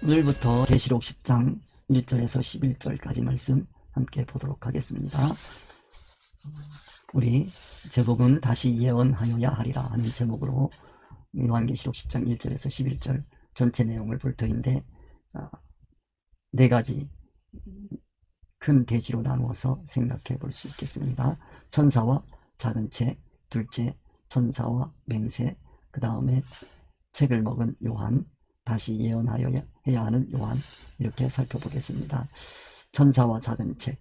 오늘부터 계시록 10장 1절에서 11절까지 말씀 함께 보도록 하겠습니다. 우리 제목은 다시 예언하여야 하리라 하는 제목으로 요한계시록 10장 1절에서 11절 전체 내용을 볼 터인데, 네 가지 큰 대지로 나누어서 생각해 볼 수 있겠습니다. 천사와 작은 책, 둘째 천사와 맹세, 그 다음에 책을 먹은 요한, 다시 예언하여야 하는 요한, 이렇게 살펴보겠습니다. 천사와 작은 책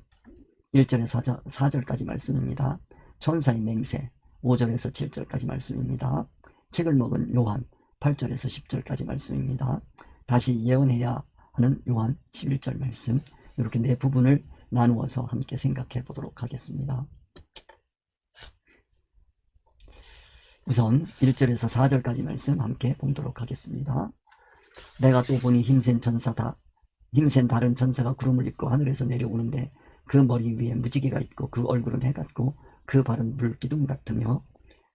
1절에서 4절까지 말씀입니다. 천사의 맹세 5절에서 7절까지 말씀입니다. 책을 먹은 요한 8절에서 10절까지 말씀입니다. 다시 예언해야 하는 요한 11절 말씀, 이렇게 네 부분을 나누어서 함께 생각해 보도록 하겠습니다. 우선 1절에서 4절까지 말씀 함께 보도록 하겠습니다. 내가 또 보니 힘센 다른 천사가 구름을 입고 하늘에서 내려오는데, 그 머리 위에 무지개가 있고 그 얼굴은 해 같고 그 발은 물기둥 같으며,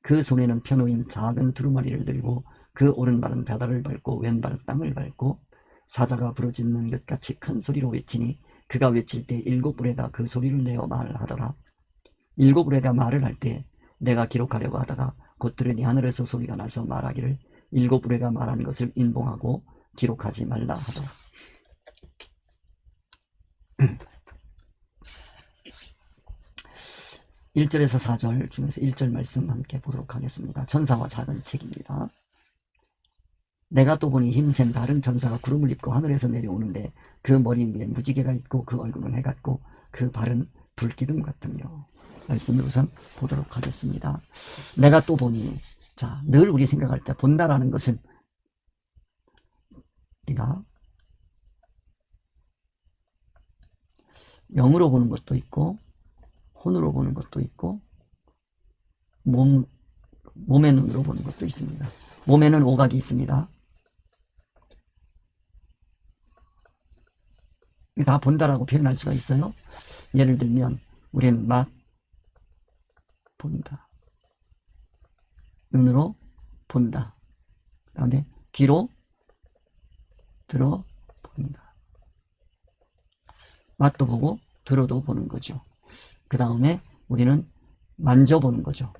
그 손에는 펴놓인 작은 두루마리를 들고 그 오른발은 바다를 밟고 왼발은 땅을 밟고, 사자가 부르짖는 것 같이 큰 소리로 외치니 그가 외칠 때 일곱 부레가 그 소리를 내어 말을 하더라. 일곱 부레가 말을 할 때 내가 기록하려고 하다가 곧 들으니 하늘에서 소리가 나서 말하기를, 일곱 부레가 말한 것을 인봉하고 기록하지 말라 하더라. 1절에서 4절 중에서 1절 말씀 함께 보도록 하겠습니다. 천사와 작은 책입니다. 내가 또 보니 힘센 다른 천사가 구름을 입고 하늘에서 내려오는데, 그 머리 위에 무지개가 있고 그 얼굴은 해 같고 그 발은 불기둥 같으며, 말씀을 우선 보도록 하겠습니다. 내가 또 보니, 자, 늘 우리 생각할 때 본다라는 것은 우리가 영으로 보는 것도 있고 혼으로 보는 것도 있고 몸의 눈으로 보는 것도 있습니다. 몸에는 오각이 있습니다. 다 본다라고 표현할 수가 있어요. 예를 들면 우리는 맛 본다, 눈으로 본다, 그 다음에 귀로 들어 본다. 맛도 보고 들어도 보는 거죠. 그 다음에 우리는 만져보는 거죠.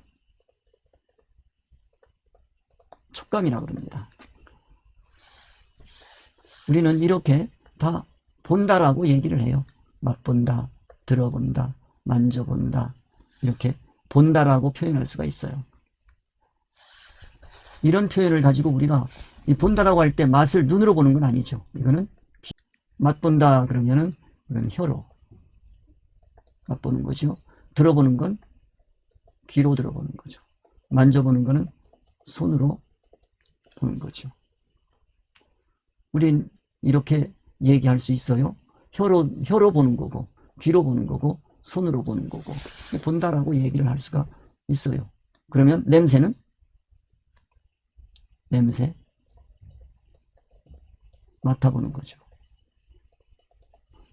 촉감이라고 그럽니다. 우리는 이렇게 다 본다라고 얘기를 해요. 맛본다, 들어본다, 만져본다, 이렇게 본다라고 표현할 수가 있어요. 이런 표현을 가지고 우리가 이 본다라고 할 때 맛을 눈으로 보는 건 아니죠. 이거는 맛본다 그러면은 이건 혀로 맛보는 거죠. 들어보는 건 귀로 들어보는 거죠. 만져보는 거는 손으로 보는 거죠. 우린 이렇게 얘기할 수 있어요. 혀로 보는 거고, 귀로 보는 거고, 손으로 보는 거고, 본다라고 얘기를 할 수가 있어요. 그러면 냄새는? 냄새 맡아보는 거죠.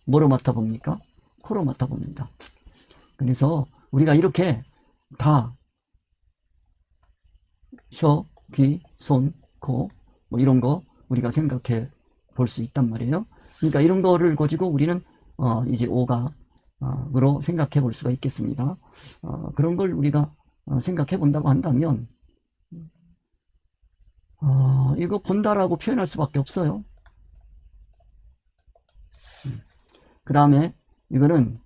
뭐로 맡아봅니까? 코로 맡아봅니다. 그래서 우리가 이렇게 다 혀, 귀, 손, 코, 뭐 이런 거 우리가 생각해 볼 수 있단 말이에요. 그러니까 이런 거를 가지고 우리는 이제 오각으로 생각해 볼 수가 있겠습니다. 그런 걸 우리가 생각해 본다고 한다면 이거 본다라고 표현할 수밖에 없어요. 그 다음에 이거는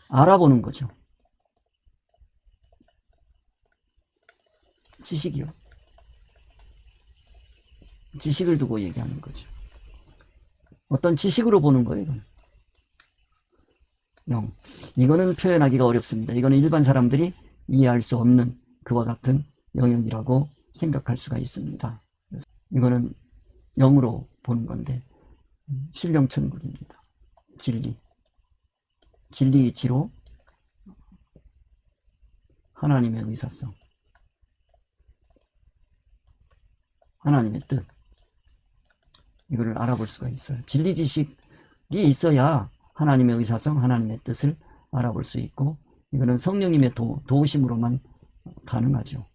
알아보는 거죠. 지식이요. 지식을 두고 얘기하는 거죠. 어떤 지식으로 보는 거예요, 이건. 이거는 표현하기가 어렵습니다. 이거는 일반 사람들이 이해할 수 없는 그와 같은 영역이라고 생각할 수가 있습니다. 이거는 영으로 보는 건데, 신령천국입니다. 진리 이치로 하나님의 의사성, 하나님의 뜻, 이거를 알아볼 수가 있어요. 진리 지식이 있어야 하나님의 의사성, 하나님의 뜻을 알아볼 수 있고, 이거는 성령님의 도우심으로만 가능하죠.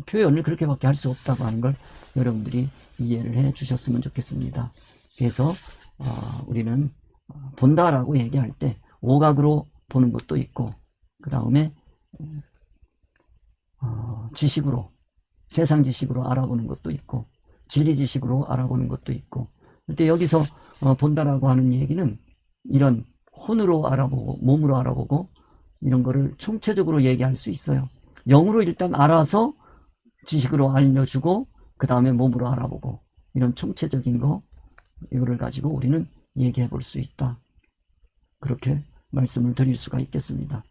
표현을 그렇게밖에 할 수 없다고 하는 걸 여러분들이 이해를 해 주셨으면 좋겠습니다. 그래서 우리는 본다라고 얘기할 때 오각으로 보는 것도 있고, 그 다음에 지식으로, 세상 지식으로 알아보는 것도 있고, 진리 지식으로 알아보는 것도 있고. 근데 여기서 본다라고 하는 얘기는 이런 혼으로 알아보고 몸으로 알아보고 이런 거를 총체적으로 얘기할 수 있어요. 영으로 일단 알아서 지식으로 알려주고 그 다음에 몸으로 알아보고, 이런 총체적인 거, 이거를 가지고 우리는 얘기해 볼 수 있다. 그렇게 말씀을 드릴 수가 있겠습니다.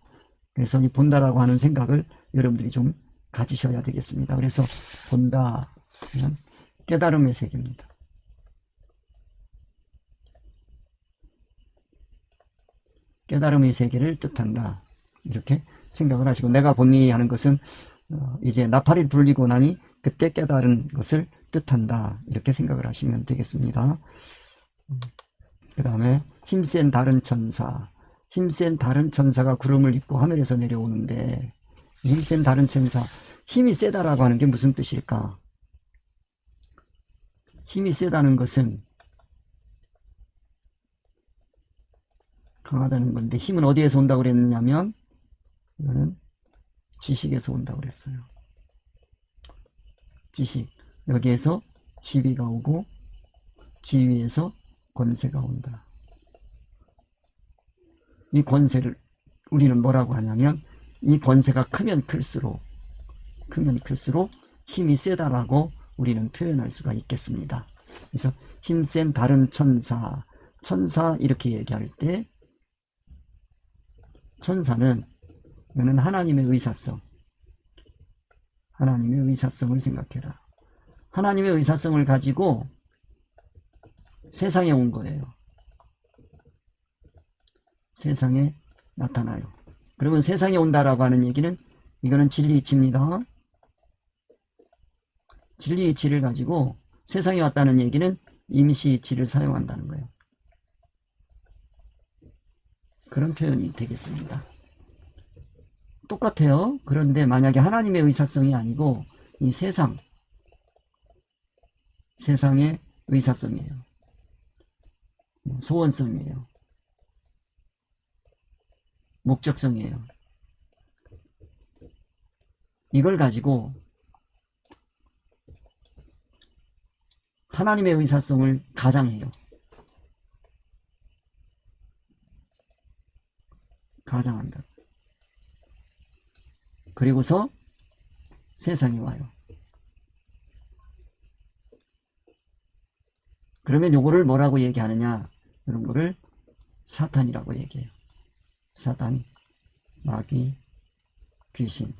그래서 이 본다라고 하는 생각을 여러분들이 좀 가지셔야 되겠습니다. 그래서 본다는 깨달음의 세계입니다. 깨달음의 세계를 뜻한다. 이렇게 생각을 하시고, 내가 본니 하는 것은 이제 나팔이 불리고 나니 그때 깨달은 것을 뜻한다. 이렇게 생각을 하시면 되겠습니다. 그 다음에 힘센 다른 천사. 힘센 다른 천사가 구름을 입고 하늘에서 내려오는데, 힘센 다른 천사, 힘이 세다라고 하는 게 무슨 뜻일까? 힘이 세다는 것은 강하다는 건데, 힘은 어디에서 온다고 그랬느냐면 이거는 지식에서 온다고 그랬어요. 지식, 여기에서 지위가 오고 지위에서 권세가 온다. 이 권세를 우리는 뭐라고 하냐면, 이 권세가 크면 클수록 힘이 세다라고 우리는 표현할 수가 있겠습니다. 그래서 힘센 다른 천사 이렇게 얘기할 때, 천사는 이거는 하나님의 의사성을 생각해라. 하나님의 의사성을 가지고 세상에 온 거예요. 세상에 나타나요. 그러면 세상에 온다라고 하는 얘기는, 이거는 진리이치입니다. 진리이치를 가지고 세상에 왔다는 얘기는 임시이치를 사용한다는 거예요. 그런 표현이 되겠습니다. 똑같아요. 그런데 만약에 하나님의 의사성이 아니고 이 세상의 의사성이에요. 소원성이에요. 목적성이에요. 이걸 가지고 하나님의 의사성을 가장해요. 가장한다. 그리고서 세상에 와요. 그러면 요거를 뭐라고 얘기하느냐? 이런 거를 사탄이라고 얘기해요. 사탄, 마귀, 귀신,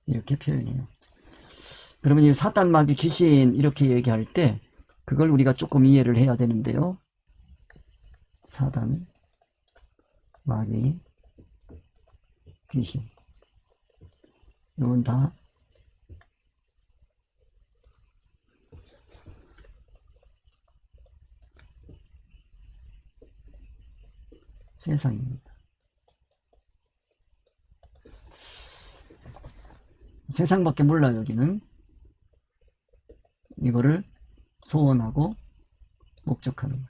이렇게 표현해요. 그러면 이 사탄, 마귀, 귀신 이렇게 얘기할 때 그걸 우리가 조금 이해를 해야 되는데요. 사탄, 마귀, 귀신, 이건 다 세상입니다. 세상밖에 몰라요. 여기는 이거를 소원하고 목적하는 거예요.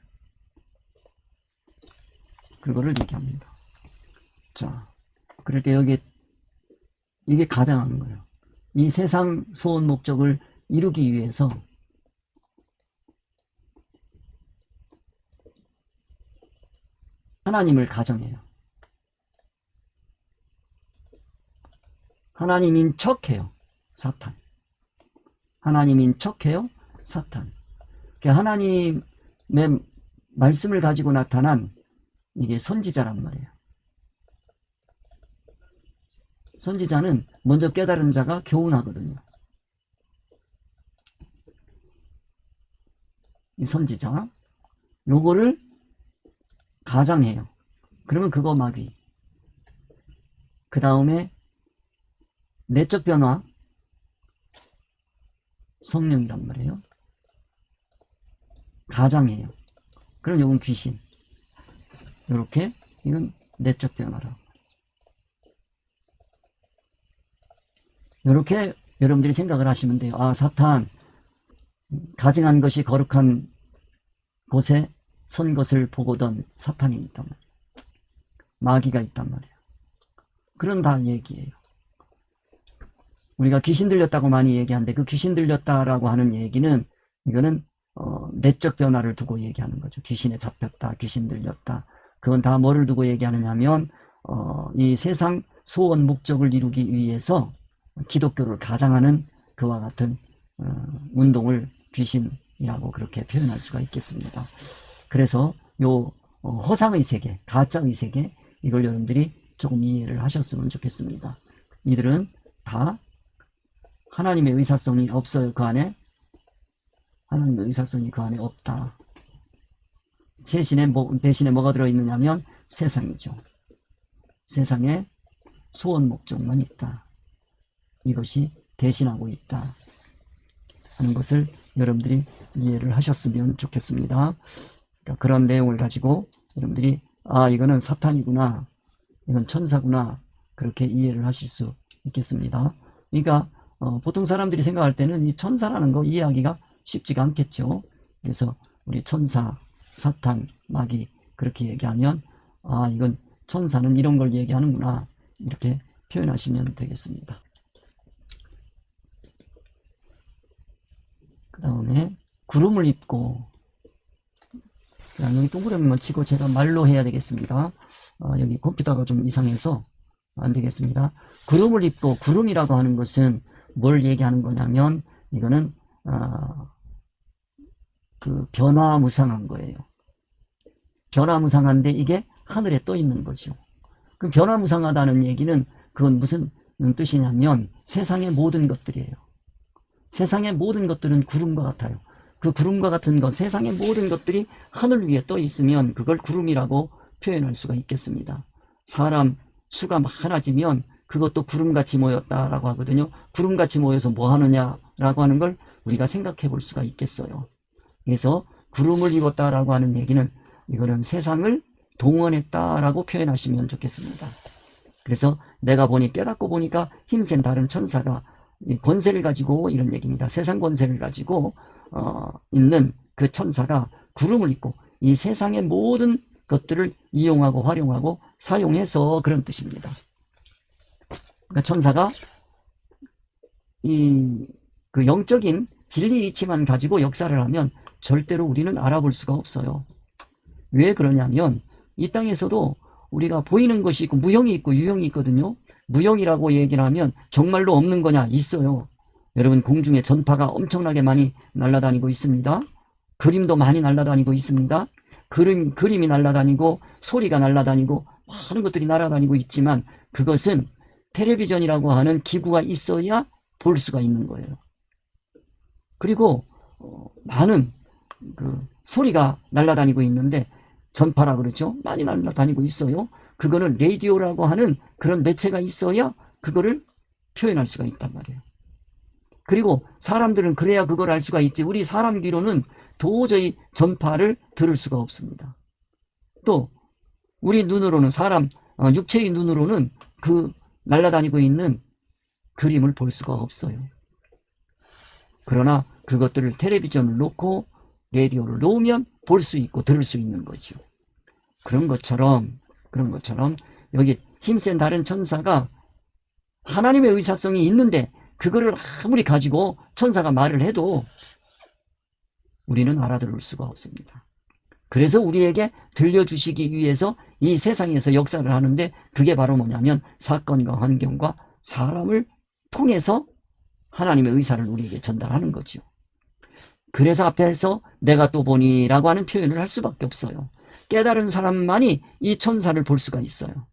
그거를 얘기합니다. 자, 그럴 때 여기 이게 가장하는 거예요. 이 세상 소원 목적을 이루기 위해서 하나님을 가정해요. 하나님인 척해요. 사탄. 하나님인 척해요. 사탄. 하나님의 말씀을 가지고 나타난 이게 선지자란 말이에요. 선지자는 먼저 깨달은 자가 교훈하거든요. 이 선지자, 요거를 가장해요. 그러면 그거 마귀. 그 다음에 내적 변화, 성령이란 말이에요. 가장해요. 그럼 요건 귀신. 요렇게, 이건 내적 변화라고. 요렇게 여러분들이 생각을 하시면 돼요. 아, 사탄, 가증한 것이 거룩한 곳에 선 것을 보고던 사탄이 있단 말이에요. 마귀가 있단 말이에요. 그런 다 얘기예요. 우리가 귀신 들렸다고 많이 얘기하는데 그 귀신 들렸다라고 하는 얘기는 이거는 내적 변화를 두고 얘기하는 거죠. 귀신에 잡혔다, 귀신 들렸다. 그건 다 뭐를 두고 얘기하느냐 하면 이 세상 소원 목적을 이루기 위해서 기독교를 가장하는 그와 같은 운동을 귀신이라고 그렇게 표현할 수가 있겠습니다. 그래서 요 허상의 세계, 가짜의 세계, 이걸 여러분들이 조금 이해를 하셨으면 좋겠습니다. 이들은 다 하나님의 의사성이 없어요. 그 안에 하나님의 의사성이 그 안에 없다. 대신에 뭐가 들어있느냐 하면 세상이죠. 세상에 소원 목적만 있다. 이것이 대신하고 있다 하는 것을 여러분들이 이해를 하셨으면 좋겠습니다. 그러니까 그런 내용을 가지고 여러분들이 아, 이거는 사탄이구나, 이건 천사구나, 그렇게 이해를 하실 수 있겠습니다. 그러니까 보통 사람들이 생각할 때는 이 천사라는 거 이해하기가 쉽지가 않겠죠. 그래서 우리 천사, 사탄, 마귀 그렇게 얘기하면 아, 이건 천사는 이런 걸 얘기하는구나, 이렇게 표현하시면 되겠습니다. 그 다음에 구름을 입고, 여기 동그라미만 치고 제가 말로 해야 되겠습니다. 여기 컴퓨터가 좀 이상해서 안 되겠습니다. 구름을 입고, 구름이라고 하는 것은 뭘 얘기하는 거냐면 이거는 그 변화무쌍한 거예요. 변화무쌍한데 이게 하늘에 떠 있는 거죠. 그 변화무쌍하다는 얘기는 그건 무슨 뜻이냐면 세상의 모든 것들이에요. 세상의 모든 것들은 구름과 같아요. 그 구름과 같은 것, 세상의 모든 것들이 하늘 위에 떠 있으면 그걸 구름이라고 표현할 수가 있겠습니다. 사람 수가 많아지면 그것도 구름같이 모였다라고 하거든요. 구름같이 모여서 뭐 하느냐라고 하는 걸 우리가 생각해 볼 수가 있겠어요. 그래서 구름을 입었다라고 하는 얘기는 이거는 세상을 동원했다라고 표현하시면 좋겠습니다. 그래서 내가 보니, 깨닫고 보니까 힘센 다른 천사가 이 권세를 가지고, 이런 얘기입니다. 세상 권세를 가지고 있는 그 천사가 구름을 입고 이 세상의 모든 것들을 이용하고 활용하고 사용해서, 그런 뜻입니다. 그러니까 천사가 그 영적인 진리 이치만 가지고 역사를 하면 절대로 우리는 알아볼 수가 없어요. 왜 그러냐면 이 땅에서도 우리가 보이는 것이 있고 무형이 있고 유형이 있거든요. 무형이라고 얘기를 하면 정말로 없는 거냐? 있어요. 여러분, 공중에 전파가 엄청나게 많이 날아다니고 있습니다. 그림도 많이 날아다니고 있습니다. 그림이 날아다니고 소리가 날아다니고 많은 것들이 날아다니고 있지만 그것은 텔레비전이라고 하는 기구가 있어야 볼 수가 있는 거예요. 그리고 많은 그 소리가 날아다니고 있는데 전파라 그러죠. 많이 날아다니고 있어요. 그거는 라디오라고 하는 그런 매체가 있어야 그거를 표현할 수가 있단 말이에요. 그리고 사람들은 그래야 그걸 알 수가 있지, 우리 사람 귀로는 도저히 전파를 들을 수가 없습니다. 또 우리 눈으로는, 사람 육체의 눈으로는 그 날아다니고 있는 그림을 볼 수가 없어요. 그러나 그것들을 텔레비전을 놓고 라디오를 놓으면 볼 수 있고 들을 수 있는 거죠. 그런 것처럼 여기 힘센 다른 천사가 하나님의 의사성이 있는데 그거를 아무리 가지고 천사가 말을 해도 우리는 알아들을 수가 없습니다. 그래서 우리에게 들려주시기 위해서 이 세상에서 역사를 하는데, 그게 바로 뭐냐면 사건과 환경과 사람을 통해서 하나님의 의사를 우리에게 전달하는 거죠. 그래서 앞에서 내가 또 보니 라고 하는 표현을 할 수밖에 없어요. 깨달은 사람만이 이 천사를 볼 수가 있어요.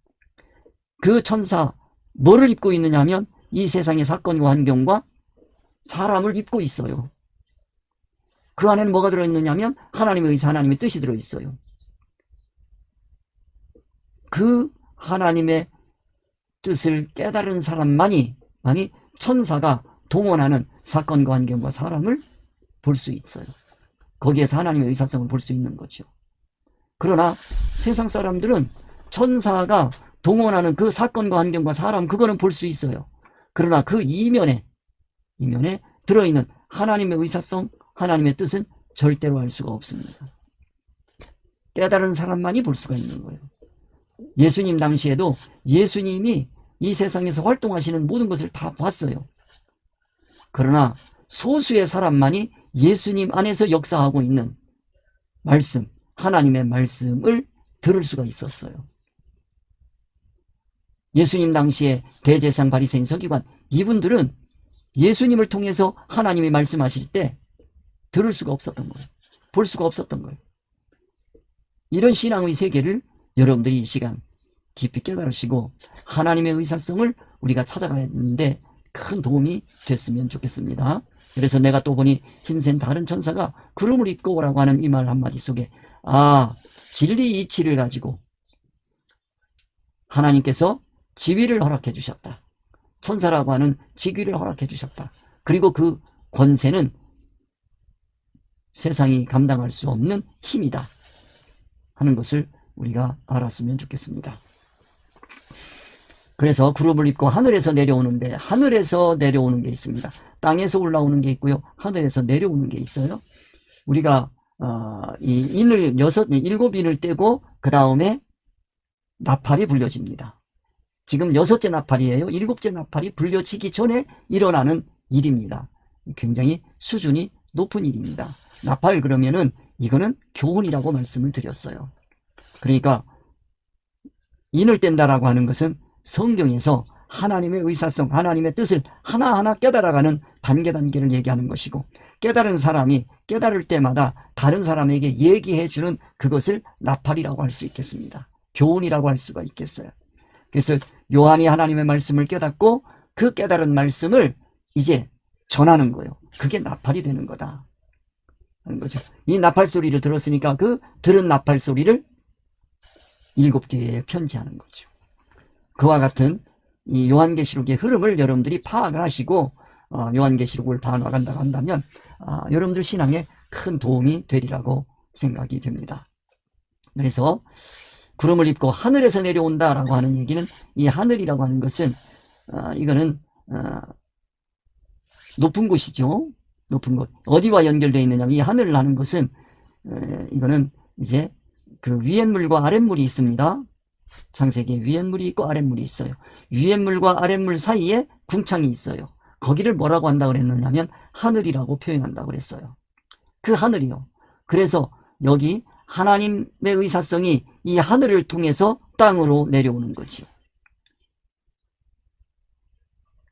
그 천사 뭐를 입고 있느냐 하면 이 세상의 사건과 환경과 사람을 입고 있어요. 그 안에는 뭐가 들어있느냐 하면 하나님의 의사, 하나님의 뜻이 들어있어요. 그 하나님의 뜻을 깨달은 사람만이 천사가 동원하는 사건과 환경과 사람을 볼 수 있어요. 거기에서 하나님의 의사성을 볼 수 있는 거죠. 그러나 세상 사람들은 천사가 동원하는 그 사건과 환경과 사람, 그거는 볼 수 있어요. 그러나 그 이면에 이면에 들어있는 하나님의 의사성, 하나님의 뜻은 절대로 알 수가 없습니다. 깨달은 사람만이 볼 수가 있는 거예요. 예수님 당시에도 예수님이 이 세상에서 활동하시는 모든 것을 다 봤어요. 그러나 소수의 사람만이 예수님 안에서 역사하고 있는 말씀, 하나님의 말씀을 들을 수가 있었어요. 예수님 당시에 대제사장, 바리새인, 서기관, 이분들은 예수님을 통해서 하나님이 말씀하실 때 들을 수가 없었던 거예요. 볼 수가 없었던 거예요. 이런 신앙의 세계를 여러분들이 이 시간 깊이 깨달으시고 하나님의 의사성을 우리가 찾아가야 되는데 큰 도움이 됐으면 좋겠습니다. 그래서 내가 또 보니 힘센 다른 천사가 구름을 입고 오라고 하는 이 말 한마디 속에 진리 이치를 가지고 하나님께서 지위를 허락해 주셨다. 천사라고 하는 직위를 허락해 주셨다. 그리고 그 권세는 세상이 감당할 수 없는 힘이다 하는 것을 우리가 알았으면 좋겠습니다. 그래서 구름을 입고 하늘에서 내려오는데, 하늘에서 내려오는 게 있습니다. 땅에서 올라오는 게 있고요, 하늘에서 내려오는 게 있어요. 우리가 이 인을 7인을 떼고 그 다음에 나팔이 불려집니다. 지금 6째 나팔이에요. 7째 나팔이 불려지기 전에 일어나는 일입니다. 굉장히 수준이 높은 일입니다. 나팔 그러면은 이거는 교훈이라고 말씀을 드렸어요. 그러니까 인을 뗀다라고 하는 것은 성경에서 하나님의 의사성, 하나님의 뜻을 하나하나 깨달아가는 단계를 얘기하는 것이고, 깨달은 사람이 깨달을 때마다 다른 사람에게 얘기해주는 그것을 나팔이라고 할 수 있겠습니다. 교훈이라고 할 수가 있겠어요. 그래서 요한이 하나님의 말씀을 깨닫고 그 깨달은 말씀을 이제 전하는 거예요. 그게 나팔이 되는 거다 하는 거죠. 이 나팔 소리를 들었으니까 그 들은 나팔 소리를 7교회에 편지하는 거죠. 그와 같은 이 요한계시록의 흐름을 여러분들이 파악을 하시고 요한계시록을 봐나간다고 한다면 여러분들 신앙에 큰 도움이 되리라고 생각이 됩니다. 그래서 구름을 입고 하늘에서 내려온다라고 하는 얘기는, 이 하늘이라고 하는 것은 이거는 높은 곳이죠. 높은 곳. 어디와 연결되어 있느냐면, 이 하늘을 하는 것은 이거는 이제 그 위엔물과 아랫물이 있습니다. 창세기에 위엔물이 있고 아랫물이 있어요. 위엔물과 아랫물 사이에 궁창이 있어요. 거기를 뭐라고 한다고 그랬느냐면 하늘이라고 표현한다고 그랬어요. 그 하늘이요. 그래서 여기 하나님의 의사성이 이 하늘을 통해서 땅으로 내려오는 거지요.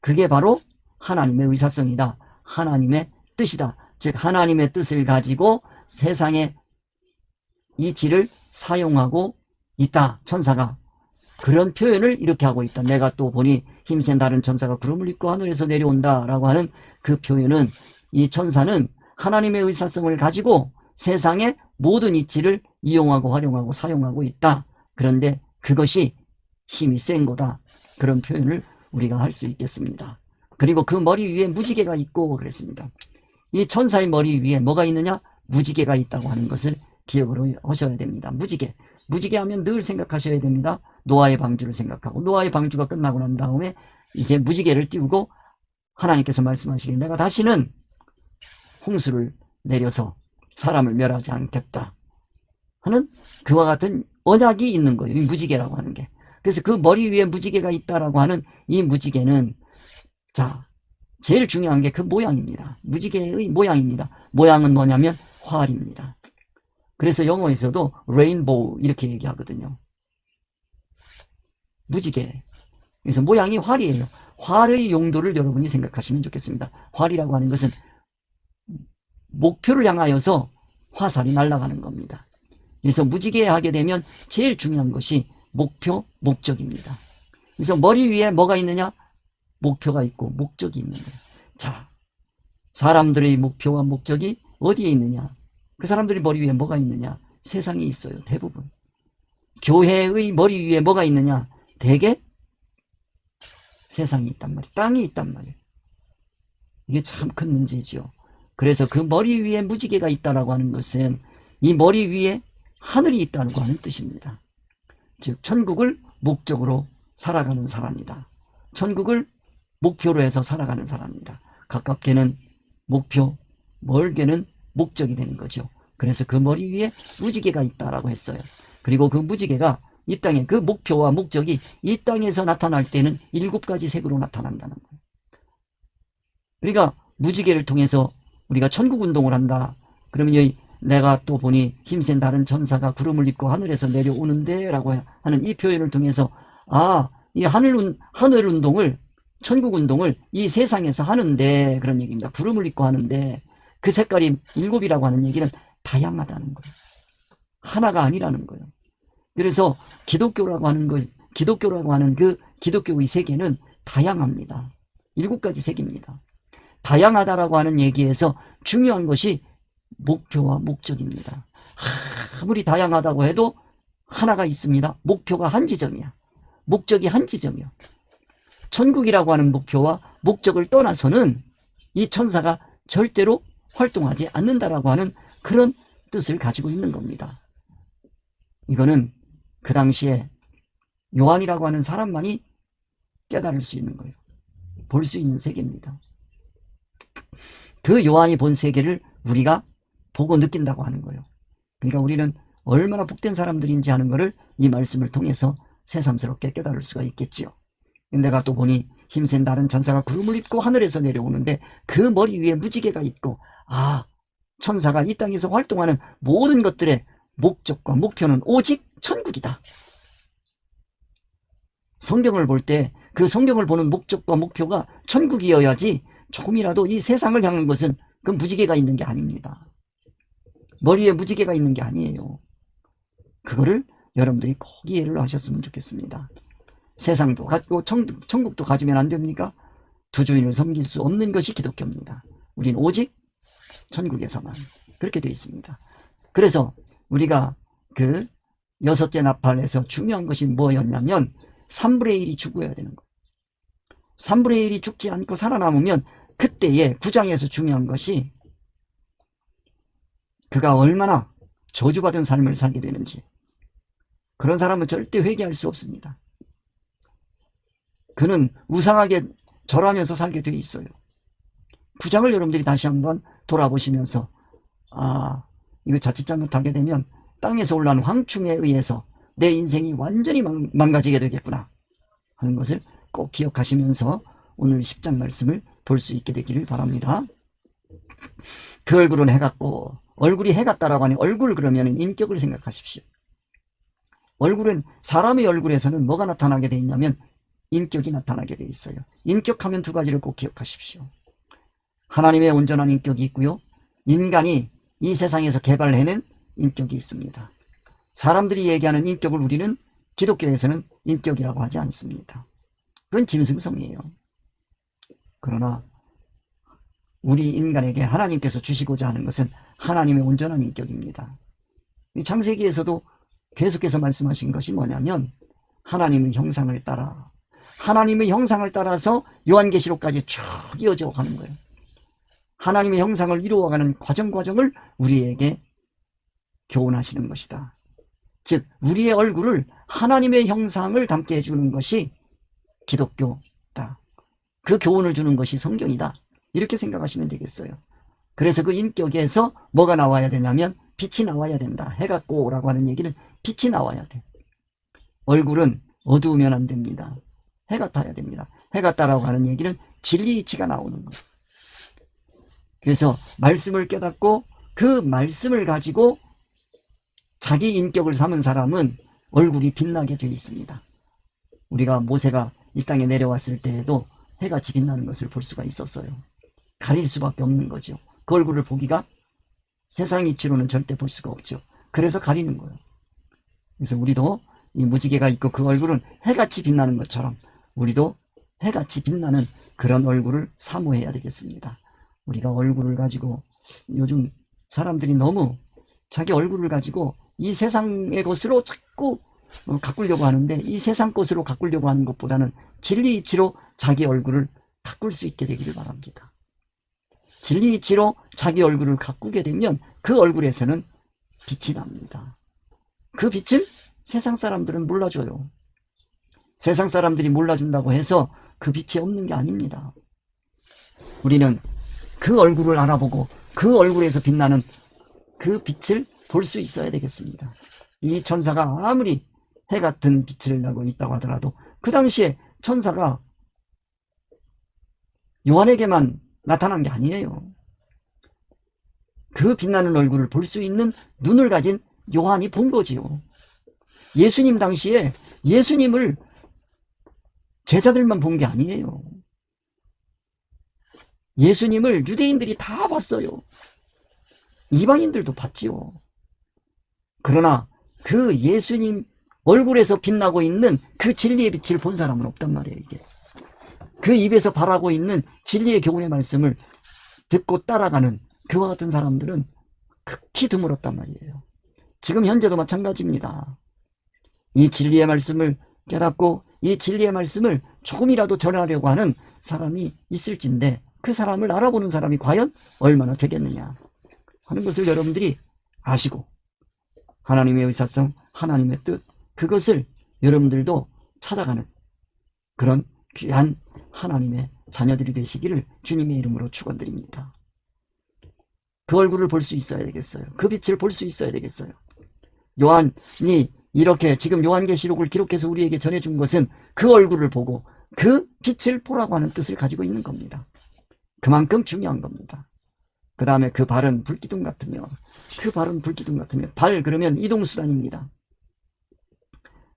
그게 바로 하나님의 의사성이다. 하나님의 뜻이다. 즉 하나님의 뜻을 가지고 세상의 이치를 사용하고 있다. 천사가 그런 표현을 이렇게 하고 있다. 내가 또 보니 힘센 다른 천사가 구름을 입고 하늘에서 내려온다 라고 하는 그 표현은, 이 천사는 하나님의 의사성을 가지고 세상의 모든 이치를 이용하고 활용하고 사용하고 있다. 그런데 그것이 힘이 센 거다. 그런 표현을 우리가 할 수 있겠습니다. 그리고 그 머리 위에 무지개가 있고 그랬습니다. 이 천사의 머리 위에 뭐가 있느냐? 무지개가 있다고 하는 것을 기억을 하셔야 됩니다. 무지개. 무지개 하면 늘 생각하셔야 됩니다. 노아의 방주를 생각하고, 노아의 방주가 끝나고 난 다음에 이제 무지개를 띄우고 하나님께서 말씀하시길, 내가 다시는 홍수를 내려서 사람을 멸하지 않겠다 하는 그와 같은 언약이 있는 거예요. 이 무지개라고 하는 게. 그래서 그 머리 위에 무지개가 있다라고 하는 이 무지개는, 자, 제일 중요한 게 그 모양입니다. 무지개의 모양입니다. 모양은 뭐냐면 활입니다. 그래서 영어에서도 레인보우 이렇게 얘기하거든요. 무지개. 그래서 모양이 활이에요. 활의 용도를 여러분이 생각하시면 좋겠습니다. 활이라고 하는 것은 목표를 향하여서 화살이 날아가는 겁니다. 그래서 무지개 하게 되면 제일 중요한 것이 목표, 목적입니다. 그래서 머리 위에 뭐가 있느냐? 목표가 있고 목적이 있는 거예요. 자, 사람들의 목표와 목적이 어디에 있느냐? 그 사람들의 머리 위에 뭐가 있느냐? 세상에 있어요. 대부분. 교회의 머리 위에 뭐가 있느냐? 대개 세상이 있단 말이에요. 땅이 있단 말이에요. 이게 참 큰 문제죠. 그래서 그 머리 위에 무지개가 있다라고 하는 것은 이 머리 위에 하늘이 있다고 하는 뜻입니다. 즉 천국을 목적으로 살아가는 사람이다. 천국을 목표로 해서 살아가는 사람이다. 가깝게는 목표, 멀게는 목적이 되는 거죠. 그래서 그 머리 위에 무지개가 있다라고 했어요. 그리고 그 무지개가 이 땅에 그 목표와 목적이 이 땅에서 나타날 때는 7가지 색으로 나타난다는 거예요. 그러니까 무지개를 통해서 우리가 천국운동을 한다. 그러면 여기 내가 또 보니 힘센 다른 천사가 구름을 입고 하늘에서 내려오는데 라고 하는 이 표현을 통해서 이 하늘운동을 천국운동을 이 세상에서 하는데 그런 얘기입니다. 구름을 입고 하는데 그 색깔이 7이라고 하는 얘기는 다양하다는 거예요. 하나가 아니라는 거예요. 그래서 기독교라고 하는 그 기독교의 세계는 다양합니다. 7가지 색입니다. 다양하다라고 하는 얘기에서 중요한 것이 목표와 목적입니다. 아무리 다양하다고 해도 하나가 있습니다. 목표가 한 지점이야. 목적이 한 지점이야. 천국이라고 하는 목표와 목적을 떠나서는 이 천사가 절대로 활동하지 않는다라고 하는 그런 뜻을 가지고 있는 겁니다. 이거는 그 당시에 요한이라고 하는 사람만이 깨달을 수 있는 거예요. 볼 수 있는 세계입니다. 그 요한이 본 세계를 우리가 보고 느낀다고 하는 거예요. 그러니까 우리는 얼마나 복된 사람들인지 하는 것을 이 말씀을 통해서 새삼스럽게 깨달을 수가 있겠지요. 내가 또 보니 힘센 다른 천사가 구름을 입고 하늘에서 내려오는데 그 머리 위에 무지개가 있고 천사가 이 땅에서 활동하는 모든 것들의 목적과 목표는 오직 천국이다. 성경을 볼 때 그 성경을 보는 목적과 목표가 천국이어야지 조금이라도 이 세상을 향한 것은 그 무지개가 있는 게 아닙니다. 머리에 무지개가 있는 게 아니에요. 그거를 여러분들이 꼭 이해를 하셨으면 좋겠습니다. 세상도 가지고 천국도 가지면 안 됩니까? 두 주인을 섬길 수 없는 것이 기독교입니다. 우리는 오직 천국에서만 그렇게 되어 있습니다. 그래서 우리가 그 6째 나팔에서 중요한 것이 뭐였냐면 3분의 1이 죽어야 되는 거예요. 3분의 1이 죽지 않고 살아남으면 그때에 9장에서 중요한 것이 그가 얼마나 저주받은 삶을 살게 되는지. 그런 사람은 절대 회개할 수 없습니다. 그는 우상하게 절하면서 살게 돼 있어요. 9장을 여러분들이 다시 한번 돌아보시면서 이거 자칫 잘못하게 되면 땅에서 올라온 황충에 의해서 내 인생이 완전히 망가지게 되겠구나 하는 것을 꼭 기억하시면서 오늘 10장 말씀을 볼 수 있게 되기를 바랍니다. 그 얼굴은 해 같고, 얼굴이 해 같다라고 하니 얼굴 그러면 인격을 생각하십시오. 얼굴은 사람의 얼굴에서는 뭐가 나타나게 되어 있냐면 인격이 나타나게 되어 있어요. 인격하면 2가지를 꼭 기억하십시오. 하나님의 온전한 인격이 있고요, 인간이 이 세상에서 개발해낸 인격이 있습니다. 사람들이 얘기하는 인격을 우리는 기독교에서는 인격이라고 하지 않습니다. 그건 짐승성이에요. 그러나 우리 인간에게 하나님께서 주시고자 하는 것은 하나님의 온전한 인격입니다. 이 창세기에서도 계속해서 말씀하신 것이 뭐냐면 하나님의 형상을 따라, 하나님의 형상을 따라서 요한계시록까지 쭉 이어져 가는 거예요. 하나님의 형상을 이루어가는 과정을 우리에게 교훈하시는 것이다. 즉 우리의 얼굴을 하나님의 형상을 담게 해주는 것이 기독교다. 그 교훈을 주는 것이 성경이다. 이렇게 생각하시면 되겠어요. 그래서 그 인격에서 뭐가 나와야 되냐면 빛이 나와야 된다. 해 같고 라고 하는 얘기는 빛이 나와야 돼. 얼굴은 어두우면 안 됩니다. 해 같아야 됩니다. 해 같다라고 하는 얘기는 진리 이치가 나오는 거예요. 그래서 말씀을 깨닫고 그 말씀을 가지고 자기 인격을 삼은 사람은 얼굴이 빛나게 되어 있습니다. 우리가 모세가 이 땅에 내려왔을 때에도 해같이 빛나는 것을 볼 수가 있었어요. 가릴 수밖에 없는 거죠. 그 얼굴을 보기가 세상 이치로는 절대 볼 수가 없죠. 그래서 가리는 거예요. 그래서 우리도 이 무지개가 있고 그 얼굴은 해같이 빛나는 것처럼 우리도 해같이 빛나는 그런 얼굴을 사모해야 되겠습니다. 우리가 얼굴을 가지고, 요즘 사람들이 너무 자기 얼굴을 가지고 이 세상의 것으로 자꾸 가꾸려고 하는데, 이 세상 것으로 가꾸려고 하는 것보다는 진리 이치로 자기 얼굴을 가꿀 수 있게 되기를 바랍니다. 진리 이치로 자기 얼굴을 가꾸게 되면 그 얼굴에서는 빛이 납니다. 그 빛을 세상 사람들은 몰라줘요. 세상 사람들이 몰라준다고 해서 그 빛이 없는 게 아닙니다. 우리는 그 얼굴을 알아보고 그 얼굴에서 빛나는 그 빛을 볼 수 있어야 되겠습니다. 이 천사가 아무리 해 같은 빛을 내고 있다고 하더라도 그 당시에 천사가 요한에게만 나타난 게 아니에요. 그 빛나는 얼굴을 볼 수 있는 눈을 가진 요한이 본 거지요. 예수님 당시에 예수님을 제자들만 본 게 아니에요. 예수님을 유대인들이 다 봤어요. 이방인들도 봤지요. 그러나 그 예수님 얼굴에서 빛나고 있는 그 진리의 빛을 본 사람은 없단 말이에요. 이게 그 입에서 발하고 있는 진리의 교훈의 말씀을 듣고 따라가는 그와 같은 사람들은 극히 드물었단 말이에요. 지금 현재도 마찬가지입니다. 이 진리의 말씀을 깨닫고 이 진리의 말씀을 조금이라도 전하려고 하는 사람이 있을진데 그 사람을 알아보는 사람이 과연 얼마나 되겠느냐 하는 것을 여러분들이 아시고 하나님의 의사성, 하나님의 뜻, 그것을 여러분들도 찾아가는 그런 귀한 하나님의 자녀들이 되시기를 주님의 이름으로 축원드립니다. 그 얼굴을 볼 수 있어야 되겠어요. 그 빛을 볼 수 있어야 되겠어요. 요한이 이렇게 지금 요한계시록을 기록해서 우리에게 전해준 것은 그 얼굴을 보고 그 빛을 보라고 하는 뜻을 가지고 있는 겁니다. 그만큼 중요한 겁니다. 그 다음에 그 발은 불기둥 같으며 그 발은 불기둥 같으며 발 그러면 이동수단입니다.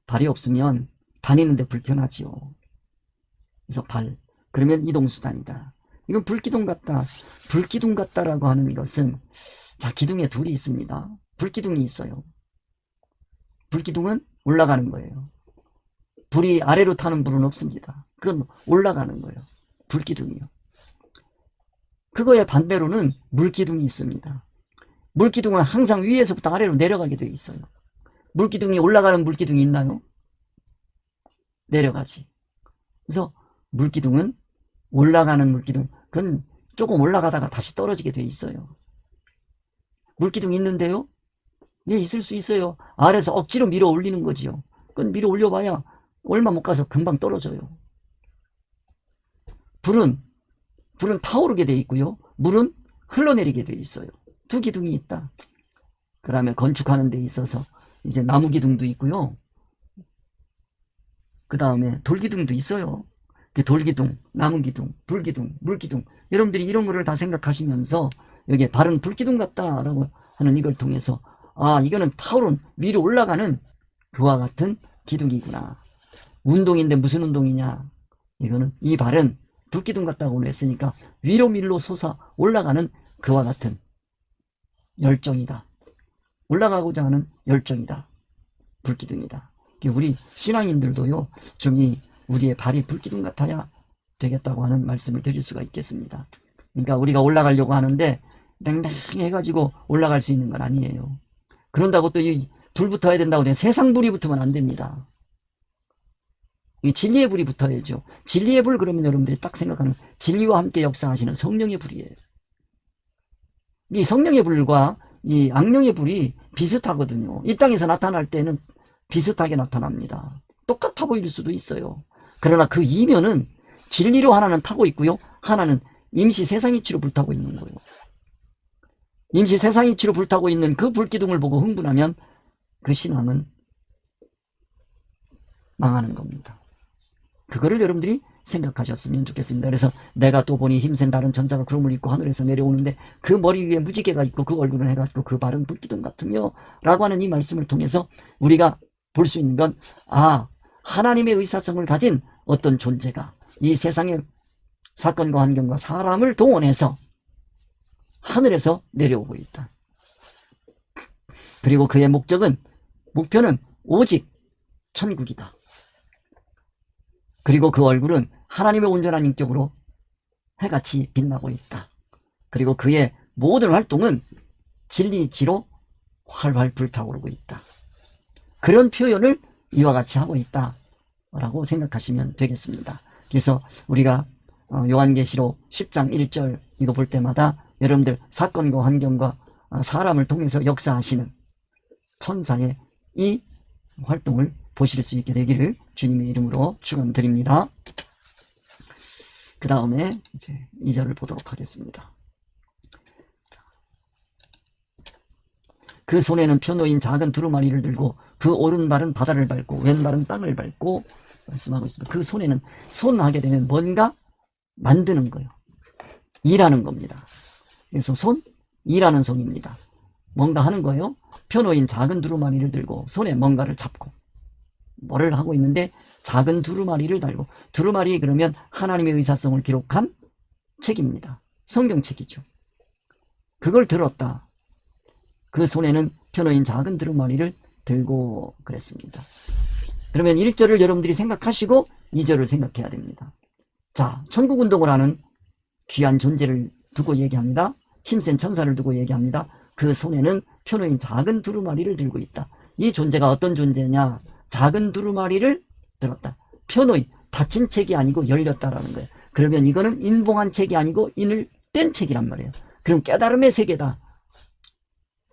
발이 없으면 다니는데 불편하지요. 그래서 발 그러면 이동수단이다. 이건 불기둥 같다. 불기둥 같다라고 하는 것은 자 기둥에 둘이 있습니다. 불기둥이 있어요. 불기둥은 올라가는 거예요. 불이 아래로 타는 불은 없습니다. 그건 올라가는 거예요. 불기둥이요. 그거의 반대로는 물기둥이 있습니다. 물기둥은 항상 위에서부터 아래로 내려가게 되어 있어요. 물기둥이 올라가는 물기둥이 있나요? 내려가지. 그래서 물기둥은 올라가는 물기둥, 그건 조금 올라가다가 다시 떨어지게 되어 있어요. 물기둥이 있는데요? 예, 있을 수 있어요. 아래에서 억지로 밀어 올리는 거지요. 그건 밀어 올려봐야 얼마 못 가서 금방 떨어져요. 불은 타오르게 되어 있고요. 물은 흘러내리게 되어 있어요. 두 기둥이 있다. 그 다음에 건축하는 데 있어서 이제 나무 기둥도 있고요. 그 다음에 돌기둥도 있어요. 돌기둥, 나무 기둥, 불기둥, 물기둥. 여러분들이 이런 거를 다 생각하시면서 여기에 발은 불기둥 같다라고 하는 이걸 통해서 아, 이거는 타오른 위로 올라가는 그와 같은 기둥이구나. 운동인데 무슨 운동이냐? 이거는 이 발은 불기둥 같다고 했으니까 위로 밀로 솟아 올라가는 그와 같은 열정이다. 올라가고자 하는 열정이다. 불기둥이다. 우리 신앙인들도요, 좀 우리의 발이 불기둥 같아야 되겠다고 하는 말씀을 드릴 수가 있겠습니다. 그러니까 우리가 올라가려고 하는데 맹맹해가지고 올라갈 수 있는 건 아니에요. 그런다고 또 이 불 붙어야 된다고 해서 세상 불이 붙으면 안 됩니다. 이 진리의 불이 붙어야죠. 진리의 불 그러면 여러분들이 딱 생각하는 진리와 함께 역사하시는 성령의 불이에요. 이 성령의 불과 이 악령의 불이 비슷하거든요. 이 땅에서 나타날 때는 비슷하게 나타납니다. 똑같아 보일 수도 있어요. 그러나 그 이면은 진리로 하나는 타고 있고요. 하나는 임시 세상 이치로 불타고 있는 거예요. 임시 세상 이치로 불타고 있는 그 불기둥을 보고 흥분하면 그 신앙은 망하는 겁니다. 그거를 여러분들이 생각하셨으면 좋겠습니다. 그래서 내가 또 보니 힘센 다른 전사가 구름을 입고 하늘에서 내려오는데 그 머리 위에 무지개가 있고 그 얼굴은 해가 있고 그 발은 불기둥 같으며 라고 하는 이 말씀을 통해서 우리가 볼 수 있는 건 하나님의 의사성을 가진 어떤 존재가 이 세상의 사건과 환경과 사람을 동원해서 하늘에서 내려오고 있다. 그리고 그의 목표는 오직 천국이다. 그리고 그 얼굴은 하나님의 온전한 인격으로 해같이 빛나고 있다. 그리고 그의 모든 활동은 진리지로 활활 불타오르고 있다. 그런 표현을 이와 같이 하고 있다라고 생각하시면 되겠습니다. 그래서 우리가 요한계시록 10장 1절 이거 볼 때마다 여러분들 사건과 환경과 사람을 통해서 역사하시는 천사의 이 활동을 보실 수 있게 되기를 주님의 이름으로 축원드립니다. 그 다음에 이제 이제 2절을 보도록 하겠습니다. 그 손에는 펴놓인 작은 두루마리를 들고 그 오른발은 바다를 밟고 왼발은 땅을 밟고 말씀하고 있습니다. 그 손에는, 손 하게 되면 뭔가 만드는 거예요. 일하는 겁니다. 그래서 손, 일하는 손입니다. 뭔가 하는 거예요. 펴놓인 작은 두루마리를 들고 손에 뭔가를 잡고 뭐를 하고 있는데 작은 두루마리를 달고, 두루마리 그러면 하나님의 의사성을 기록한 책입니다. 성경책이죠. 그걸 들었다. 그 손에는 펴놓인 작은 두루마리를 들고 그랬습니다. 그러면 1절을 여러분들이 생각하시고 2절을 생각해야 됩니다. 자, 천국운동을 하는 귀한 존재를 두고 얘기합니다. 힘센 천사를 두고 얘기합니다. 그 손에는 펴놓인 작은 두루마리를 들고 있다. 이 존재가 어떤 존재냐? 작은 두루마리를 들었다. 펴놓인, 닫힌 책이 아니고 열렸다라는 거예요. 그러면 이거는 인봉한 책이 아니고 인을 뗀 책이란 말이에요. 그럼 깨달음의 세계다.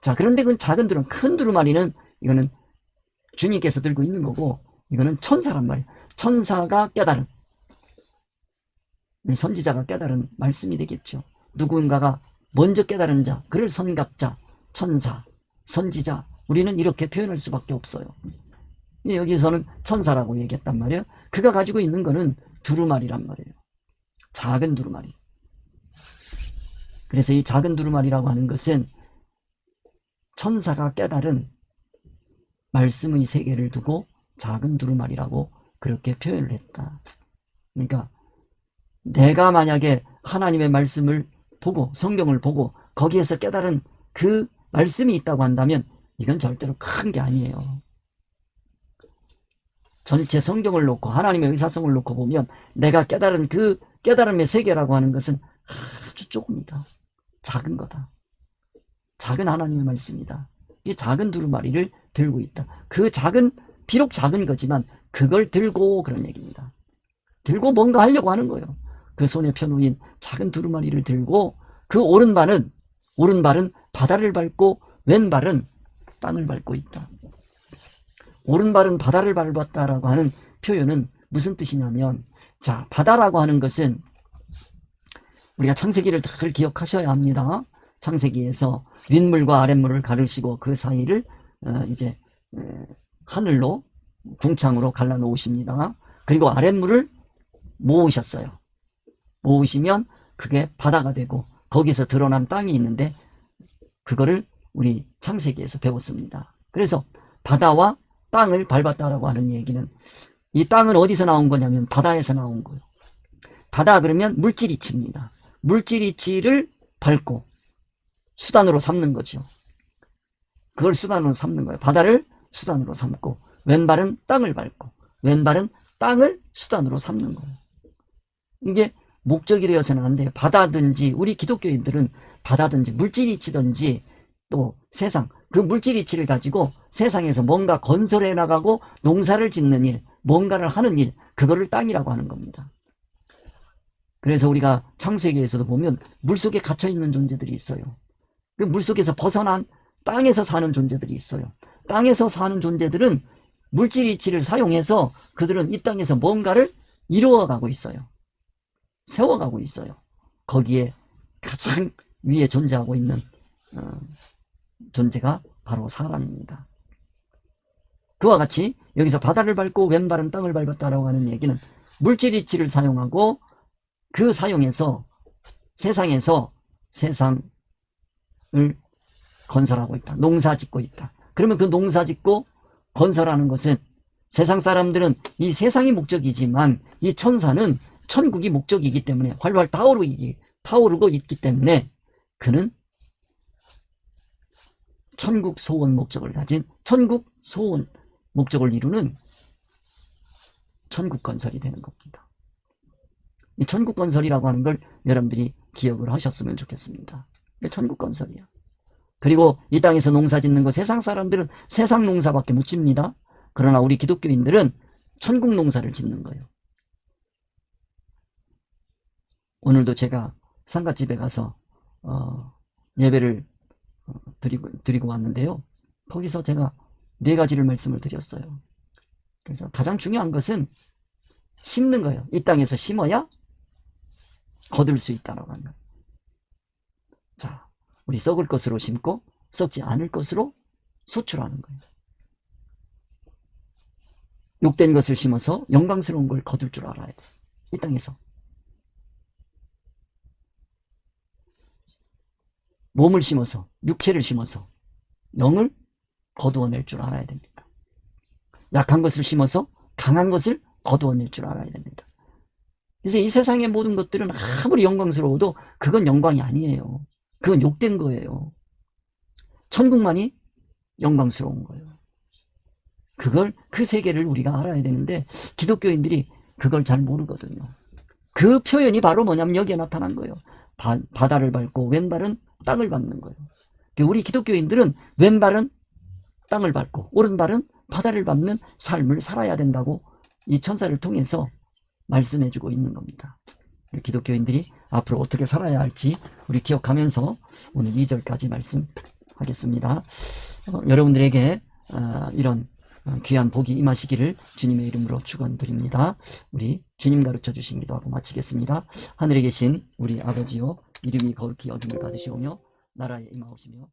자, 그런데 그 작은 두루마리, 큰 두루마리는 이거는 주님께서 들고 있는 거고, 이거는 천사란 말이에요. 천사가 깨달은, 선지자가 깨달은 말씀이 되겠죠. 누군가가 먼저 깨달은 자, 그를 선각자, 천사, 선지자, 우리는 이렇게 표현할 수밖에 없어요. 여기서는 천사라고 얘기했단 말이에요. 그가 가지고 있는 거는 두루마리란 말이에요. 작은 두루마리. 그래서 이 작은 두루마리라고 하는 것은 천사가 깨달은 말씀의 세계를 두고 작은 두루마리라고 그렇게 표현을 했다. 그러니까 내가 만약에 하나님의 말씀을 보고 성경을 보고 거기에서 깨달은 그 말씀이 있다고 한다면 이건 절대로 큰 게 아니에요. 전체 성경을 놓고 하나님의 의사성을 놓고 보면 내가 깨달은 그 깨달음의 세계라고 하는 것은 아주 조금이다. 작은 거다. 작은 하나님의 말씀이다. 이 작은 두루마리를 들고 있다. 그 작은, 비록 작은 거지만 그걸 들고 그런 얘기입니다. 들고 뭔가 하려고 하는 거예요. 그 손에 펴놓인 작은 두루마리를 들고 그 오른발은 바다를 밟고 왼발은 땅을 밟고 있다. 오른발은 바다를 밟았다라고 하는 표현은 무슨 뜻이냐면, 자, 바다라고 하는 것은 우리가 창세기를 잘 기억하셔야 합니다. 창세기에서 윗물과 아랫물을 가르시고 그 사이를 이제 하늘로 궁창으로 갈라 놓으십니다. 그리고 아랫물을 모으셨어요. 모으시면 그게 바다가 되고 거기서 드러난 땅이 있는데 그거를 우리 창세기에서 배웠습니다. 그래서 바다와 땅을 밟았다라고 하는 얘기는, 이 땅은 어디서 나온 거냐면 바다에서 나온 거예요. 바다 그러면 물질이치입니다. 물질이치를 밟고 수단으로 삼는 거죠. 그걸 수단으로 삼는 거예요. 바다를 수단으로 삼고 왼발은 땅을 밟고 왼발은 땅을 수단으로 삼는 거예요. 이게 목적이 되어서는 안 돼요. 바다든지 우리 기독교인들은 바다든지 물질이치든지 또 세상, 그 물질이치를 가지고 세상에서 뭔가 건설해 나가고 농사를 짓는 일, 뭔가를 하는 일, 그거를 땅이라고 하는 겁니다. 그래서 우리가 창세기에서도 보면 물속에 갇혀있는 존재들이 있어요. 그 물속에서 벗어난 땅에서 사는 존재들이 있어요. 땅에서 사는 존재들은 물질이치를 사용해서 그들은 이 땅에서 뭔가를 이루어가고 있어요. 세워가고 있어요. 거기에 가장 위에 존재하고 있는 존재가 바로 사람입니다. 그와 같이 여기서 바다를 밟고 왼발은 땅을 밟았다라고 하는 얘기는 물질이치를 사용하고 그 사용해서 세상에서 세상을 건설하고 있다. 농사 짓고 있다. 그러면 그 농사 짓고 건설하는 것은, 세상 사람들은 이 세상이 목적이지만 이 천사는 천국이 목적이기 때문에 활활 타오르고 있기 때문에 그는 천국 소원 목적을 가진, 천국 소원 목적을 이루는 천국 건설이 되는 겁니다. 이 천국 건설이라고 하는 걸 여러분들이 기억을 하셨으면 좋겠습니다. 천국 건설이야. 그리고 이 땅에서 농사 짓는 거, 세상 사람들은 세상 농사밖에 못 짓니다. 그러나 우리 기독교인들은 천국 농사를 짓는 거예요. 오늘도 제가 상갓집에 가서 예배를 드리고 왔는데요. 거기서 제가 4가지를 말씀을 드렸어요. 그래서 가장 중요한 것은 심는 거예요. 이 땅에서 심어야 거둘 수 있다라고 하는 거예요. 자, 우리 썩을 것으로 심고 썩지 않을 것으로 소출하는 거예요. 욕된 것을 심어서 영광스러운 걸 거둘 줄 알아야 돼. 이 땅에서. 몸을 심어서, 육체를 심어서 영을 거두어낼 줄 알아야 됩니다. 약한 것을 심어서 강한 것을 거두어낼 줄 알아야 됩니다. 그래서 이 세상의 모든 것들은 아무리 영광스러워도 그건 영광이 아니에요. 그건 욕된 거예요. 천국만이 영광스러운 거예요. 그 세계를 우리가 알아야 되는데 기독교인들이 그걸 잘 모르거든요. 그 표현이 바로 뭐냐면 여기에 나타난 거예요. 바다를 밟고 왼발은 땅을 밟는 거예요. 우리 기독교인들은 왼발은 땅을 밟고 오른발은 바다를 밟는 삶을 살아야 된다고 이 천사를 통해서 말씀해주고 있는 겁니다. 우리 기독교인들이 앞으로 어떻게 살아야 할지 우리 기억하면서 오늘 2절까지 말씀하겠습니다. 여러분들에게 이런 귀한 복이 임하시기를 주님의 이름으로 축원드립니다. 우리 주님 가르쳐 주신 기도하고 마치겠습니다. 하늘에 계신 우리 아버지요, 이름이 거룩히 여김을 받으시오며 나라에 임하옵시며